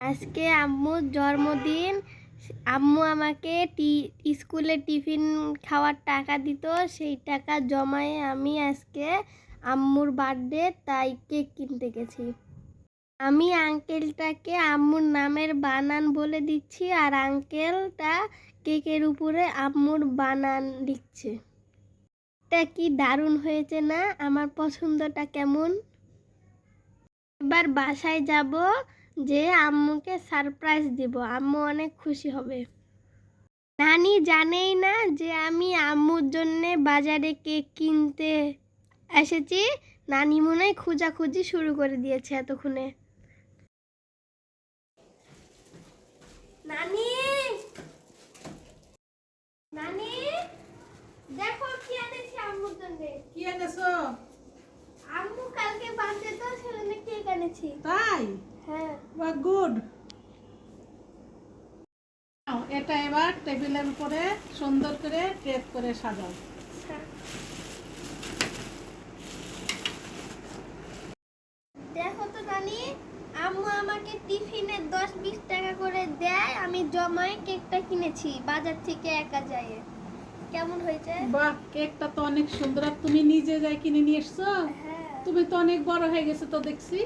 আজকে আম্মুর জন্মদিন। আম্মু আমাকে স্কুলে টিফিন খাওয়ার টাকা দিত, সেই টাকা জমায়ে আমি আজকে আম্মুর বার্থডে তাই কেক কিনতে গেছি। আমি আঙ্কেলটাকে আম্মুর নামের বানান বলে দিচ্ছি আর আঙ্কেলটা কেকের উপরে আম্মুর বানান লিখছে। এটা কি দারুণ হয়েছে না? আমার পছন্দটা কেমন? এবার বাসায় যাব, যে আম্মুকে সারপ্রাইজ দিব। আম্মু অনেক খুশি হবে। নানি জানেই না যে আমি আম্মুর জন্যে বাজারে কেক কিনতে এসেছি। নানি মনে হয় খোঁজাখুঁজি শুরু করে দিয়েছে এতক্ষণে। নানি, নানি দেখো কি এনেছি আম্মুর জন্য। কি এনেছো? আম্মু কালকে বার্থডে তো, সেজন্য কেক এনেছি। তাই? হ্যাঁ। বাহ, গুড। এটা এবার টেবিলের উপরে সুন্দর করে কেক করে সাজাও। দেখো তো নানি, আম্মু আমাকে টিফিনে 10-20 টাকা করে দেয়, আমি জমায় কেকটা কিনেছি বাজার থেকে একা যায়। কেমন হয়েছে? বাহ, কেকটা তো অনেক সুন্দর। আর তুমি নিজে যাই কিনে নিয়ে এসছো? হ্যাঁ। তুমি তো অনেক বড় হয়ে গেছো তো দেখছি।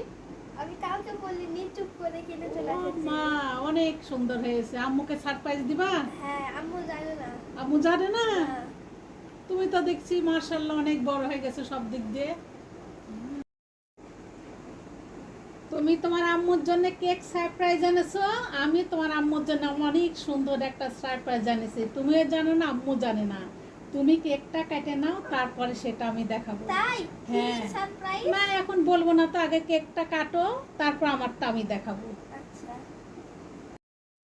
আমি কাউকে বলিনি, চুপ করে কিনে চলে ও এসেছি। মা, অনেক সুন্দর হয়েছে। আম্মুকে সারপ্রাইজ দিবা? হ্যাঁ, আম্মু জানে না। আম্মু জানে না? না। তুমি তো দেখছি মাশাআল্লাহ অনেক বড় হয়ে গেছো সব দিক দিয়ে। তুমি তোমার আম্মুর জন্য কেক সারপ্রাইজ এনেছো, আমি তোমার আম্মুর জন্য অনেক সুন্দর একটা সারপ্রাইজ এনেছি। তুমিও জানো না, আম্মু জানে না। তুমি কেকটা কেটে নাও, তারপরে সেটা আমি দেখাবো। তাই? কি হ্যাঁ। সারপ্রাইজ? না, এখন বলবো না তো, আগে কেকটা কাটো, তারপর আমারটা আমি দেখাবো। আচ্ছা,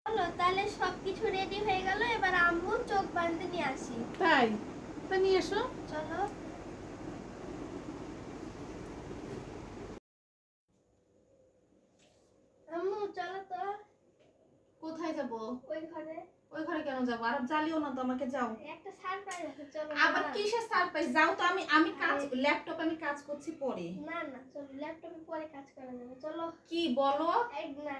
চলো তাহলে সবকিছু রেডি হয়ে গেল, এবার আম্মু চোখ বাঁধতে নিয়ে আসি। তাই? তা নিয়ে এসো। চলো। আম্মু চলো তো। কোথায় যাব? ওই ঘরে। ওই ঘরে কেন যাব? আর জ্বালিও না তো আমাকে, যাও। একটা সারপ্রাইজ আছে, চলো। আবার না কিসের সারপ্রাইজ? যাও তো, আমি কাজ, ল্যাপটপে আমি কাজ করছি পরে। না, চলো, ল্যাপটপে পরে কাজ করা যাবে, চলো। কি বলো? এই না,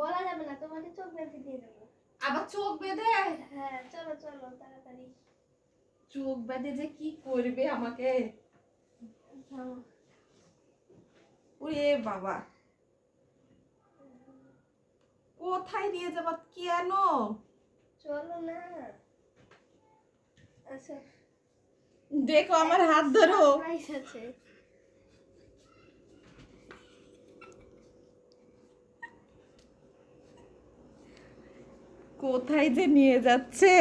বলা যাবে না, তোমাকে চোখ বেঁধে দিয়ে দেবো। আবার চোখ বেঁধে? হ্যাঁ, চলো চলো তাড়াতাড়ি। চোখ বেঁধে যে কি করবে আমাকে? হ্যাঁ। ওরে বাবা, কোথায় নিয়ে যাবা? কেন? চলো না। আচ্ছা, দেখো আমার হাত ধরো। সারপ্রাইজ আছে। কোথায় যে নিয়ে যাচ্ছে?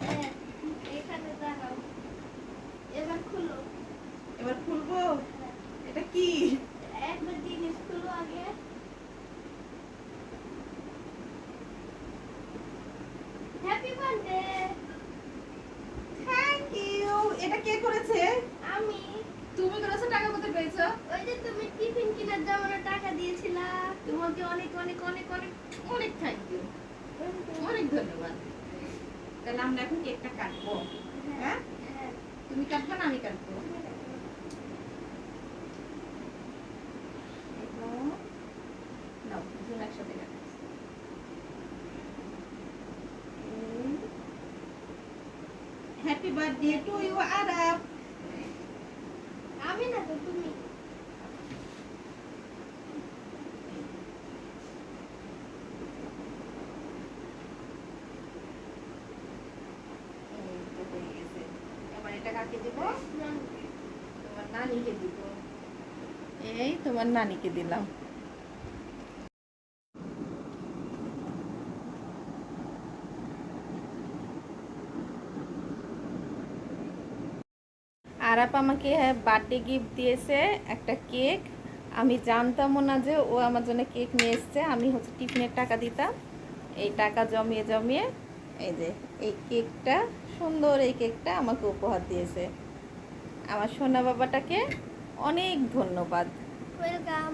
হ্যাঁ, এখানে দাঁড়াও, এবার খুলো। এবার খুলবো? এটা কি? একবার জিনিস খুলো আগে। Happy birthday. Thank you. এটা কে করেছে? আমি। তুমি করেছো? টাকা কোথায় পেয়েছো? ওই যে তুমি টিফিন কেনার জন্য টাকা দিয়েছিলা। তোমাকে অনেক অনেক অনেক অনেক অনেক থ্যাংক ইউ, অনেক ধন্যবাদ। তাহলে আমরা এখন কেকটা কাটবো। হ্যাঁ, হ্যাঁ। তুমি কাটবে না আমি কাটবো? নাও, দুজন একসাথে কাটছি। Happy birthday to you Aarab. আমি না তো, তুমি। এবার এটা কাকে দিব? নানি। তোমার নানিকে দিব। এই তোমার নানিকে দিলাম। আরাপ আমাকে বার্থডে গিফট দিয়েছে একটা কেক। আমি জানতামও না যে ও আমার জন্য কেক নিয়ে এসছে। আমি হচ্ছে টিফিনের টাকা দিতাম, এই টাকা জমিয়ে জমিয়ে এই যে এই কেকটা, সুন্দর এই কেকটা আমাকে উপহার দিয়েছে। আমার সোনা বাবাটাকে অনেক ধন্যবাদ। ওয়েলকাম।